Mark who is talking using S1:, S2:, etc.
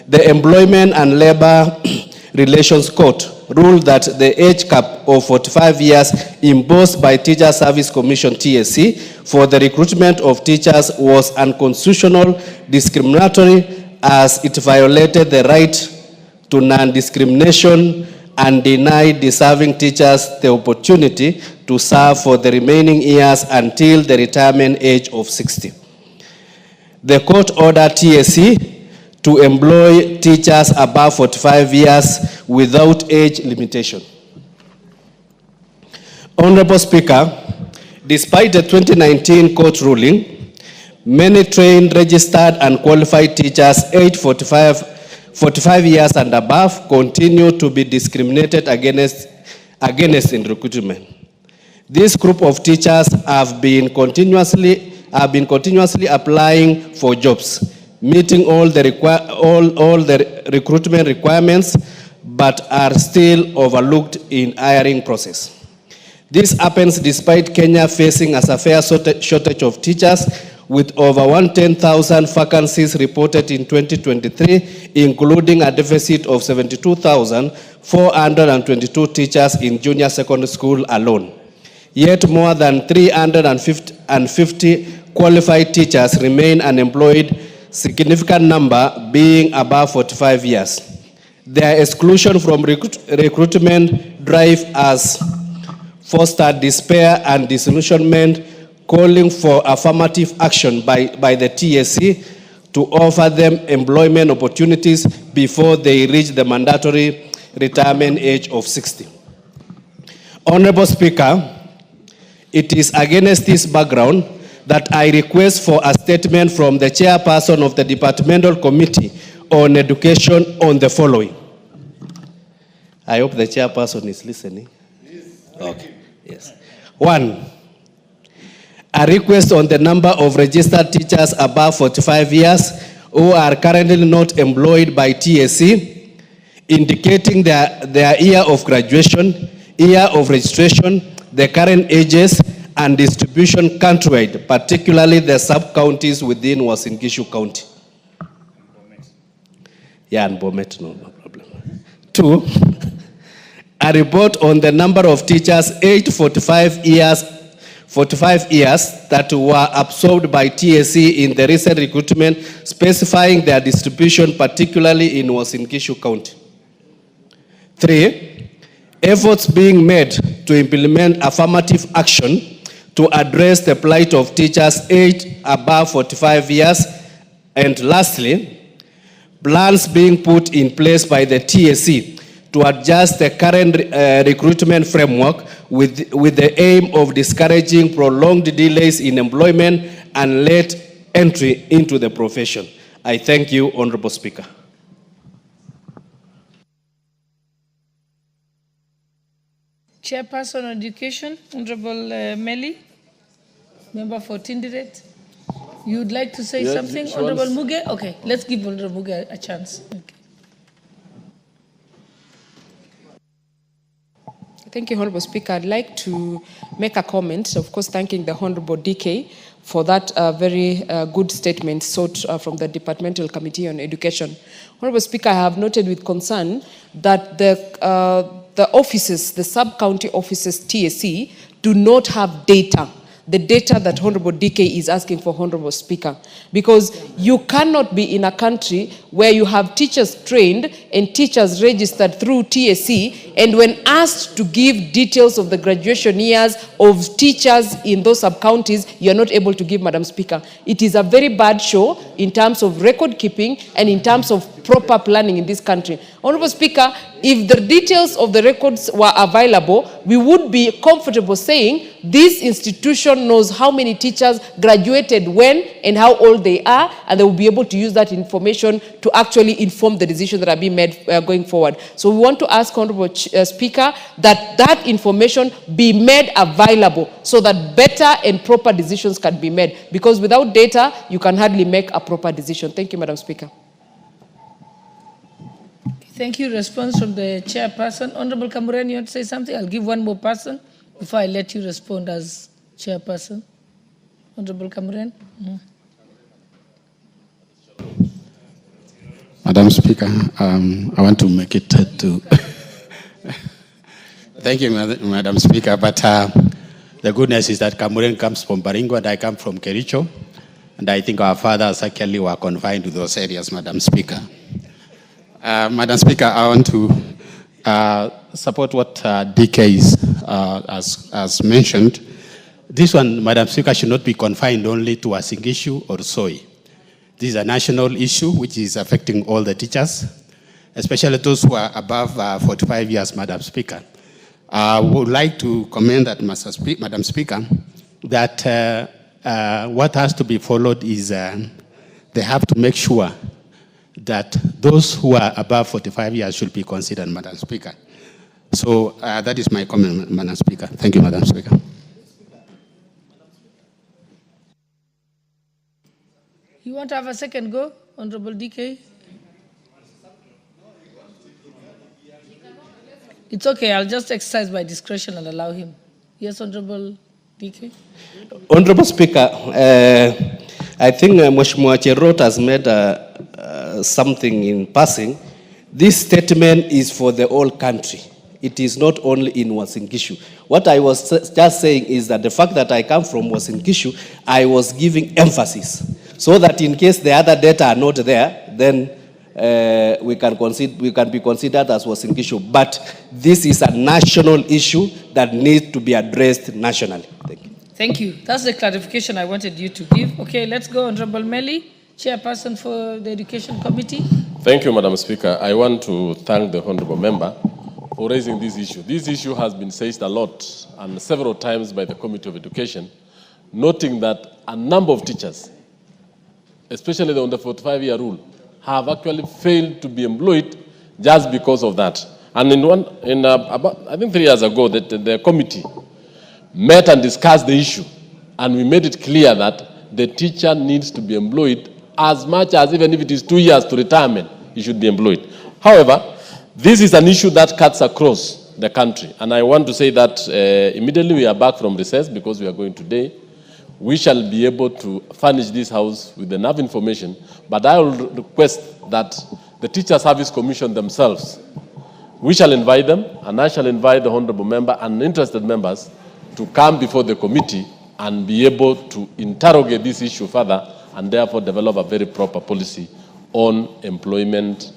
S1: the Employment and Labor Relations Court ruled that the age cap of 45 years imposed by Teacher Service Commission TSC for the recruitment of teachers was unconstitutional, discriminatory, as it violated the right to non-discrimination and denied deserving teachers the opportunity to serve for the remaining years until the retirement age of 60. The court ordered TSC to employ teachers above 45 years without age limitation. Honorable Speaker, despite the 2019 court ruling, many trained, registered, and qualified teachers aged 45 years and above continue to be discriminated against in recruitment. This group of teachers have been continuously applying for jobs, meeting all the recruitment requirements, but are still overlooked in hiring process. This happens despite Kenya facing a severe shortage of teachers, with over 110,000 vacancies reported in 2023, including a deficit of 72,422 teachers in junior secondary school alone. Yet more than 350 qualified teachers remain unemployed, significant number being above 45 years. Their exclusion from recruitment drive has fostered despair and disillusionment, calling for affirmative action by the TSC to offer them employment opportunities before they reach the mandatory retirement age of 60. Honorable Speaker, it is against this background that I request for a statement from the chairperson of the Departmental Committee on Education on the following. I hope the chairperson is listening. Okay, yes. 1. A request on the number of registered teachers above 45 years who are currently not employed by TSC, indicating their year of graduation, year of registration, the current ages, and distribution countrywide, particularly the sub-counties within Uasin Gishu County. Yeah, and Bomet, no problem. 2, a report on the number of teachers aged 45 years that were absorbed by TSC in the recent recruitment, specifying their distribution, particularly in Uasin Gishu County. 3, efforts being made to implement affirmative action to address the plight of teachers aged above 45 years. And lastly, plans being put in place by the TSC to adjust the current recruitment framework with the aim of discouraging prolonged delays in employment and late entry into the profession. I thank you, Honorable Speaker.
S2: Chairperson on Education, Honorable Meli, member for Tindiret. You would like to say something, Honorable Muge? Okay, let's give Honorable Muge a chance. Okay.
S3: Thank you, Honorable Speaker. I'd like to make a comment, of course, thanking the Honorable DK for that very good statement sought from the Departmental Committee on Education. Honorable Speaker, I have noted with concern that the offices, the sub-county offices, TSC, do not have data, the data that Honorable DK is asking for, Honorable Speaker. Because you cannot be in a country where you have teachers trained and teachers registered through TSC, and when asked to give details of the graduation years of teachers in those sub-counties, you're not able to give, Madam Speaker. It is a very bad show in terms of record keeping and in terms of proper planning in this country. Honorable Speaker, if the details of the records were available, we would be comfortable saying this institution knows how many teachers graduated when and how old they are, and they will be able to use that information to actually inform the decisions that are being made going forward. So we want to ask, Honorable Speaker, that that information be made available so that better and proper decisions can be made. Because without data, you can hardly make a proper decision. Thank you, Madam Speaker.
S2: Thank you. Response from the chairperson. Honorable Kamuren, you want to say something? I'll give one more person before I let you respond as chairperson. Honorable Kamuren.
S4: Madam Speaker, I want to make it to... Thank you, Madam Speaker, but the goodness is that Kamuren comes from Baringo and I come from Kericho, and I think our fathers actually were confined to those areas, Madam Speaker. Madam Speaker, I want to support what DK has mentioned. This one, Madam Speaker, should not be confined only to a Singishu or Soy. This is a national issue which is affecting all the teachers, especially those who are above 45 years, Madam Speaker. I would like to commend that, Madam Speaker, that what has to be followed is they have to make sure that those who are above 45 years should be considered, Madam Speaker. So that is my comment, Madam Speaker. Thank you, Madam Speaker.
S2: You want to have a second go, Honorable DK? It's okay, I'll just exercise my discretion and allow him. Yes, Honorable DK?
S1: Honorable Speaker, I think Mheshimiwa Cherot has made something in passing. This statement is for the whole country. It is not only in Uasin Gishu. What I was just saying is that the fact that I come from Uasin Gishu, I was giving emphasis, so that in case the other data are not there, then we can be considered as Uasin Gishu. But this is a national issue that needs to be addressed nationally. Thank you.
S2: Thank you. That's the clarification I wanted you to give. Okay, let's go, Honorable Meli, Chairperson for the Education Committee.
S5: Thank you, Madam Speaker. I want to thank the Honorable Member for raising this issue. This issue has been said a lot and several times by the Committee of Education, noting that a number of teachers, especially the under 45-year rule, have actually failed to be employed just because of that. And about, I think 3 years ago, the committee met and discussed the issue, and we made it clear that the teacher needs to be employed as much as, even if it is 2 years to retirement, he should be employed. However, this is an issue that cuts across the country, and I want to say that immediately we are back from recess, because we are going today, we shall be able to furnish this House with enough information, but I will request that the Teacher Service Commission themselves, we shall invite them, and I shall invite the Honorable Member and interested members to come before the committee and be able to interrogate this issue further, and therefore develop a very proper policy on employment